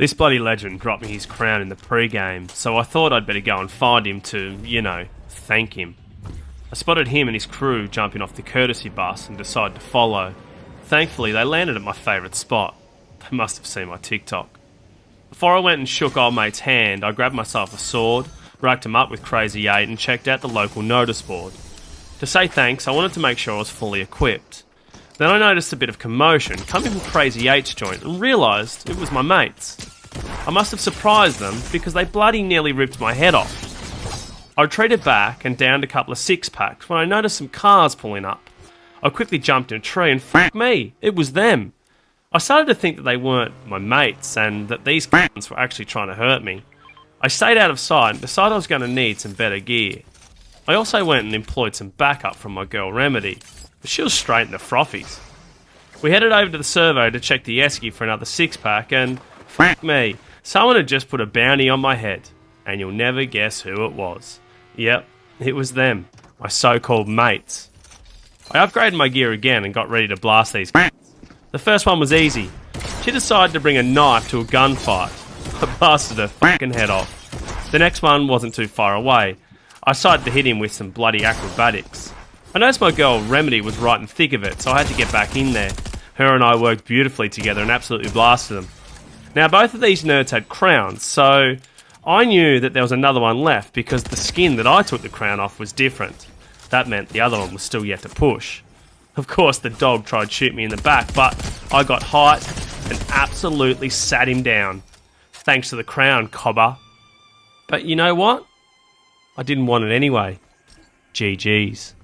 This bloody legend dropped me his crown in the pre-game, so I thought I'd better go and find him to, thank him. I spotted him and his crew jumping off the courtesy bus and decided to follow. Thankfully, they landed at my favourite spot. They must have seen my TikTok. Before I went and shook old mate's hand, I grabbed myself a sword, racked him up with Crazy 8 and checked out the local notice board. To say thanks, I wanted to make sure I was fully equipped. Then I noticed a bit of commotion coming from Crazy 8's joint and realised it was my mates. I must have surprised them because they bloody nearly ripped my head off. I retreated back and downed a couple of six-packs when I noticed some cars pulling up. I quickly jumped in a tree and fuck me, it was them. I started to think that they weren't my mates and that these c***s were actually trying to hurt me. I stayed out of sight and decided I was going to need some better gear. I also went and employed some backup from my girl Remedy, but she was straight in the frothies. We headed over to the servo to check the esky for another six-pack and, fuck me, someone had just put a bounty on my head, and you'll never guess who it was. Yep, it was them, my so-called mates. I upgraded my gear again and got ready to blast these c***s. The first one was easy. She decided to bring a knife to a gunfight. I blasted her fucking head off. The next one wasn't too far away. I decided to hit him with some bloody acrobatics. I noticed my girl Remedy was right in the thick of it, so I had to get back in there. Her and I worked beautifully together and absolutely blasted them. Now both of these nerds had crowns, so I knew that there was another one left because the skin that I took the crown off was different. That meant the other one was still yet to push. Of course the dog tried to shoot me in the back, but I got height and absolutely sat him down. Thanks to the crown, cobber. But you know what? I didn't want it anyway. GG's.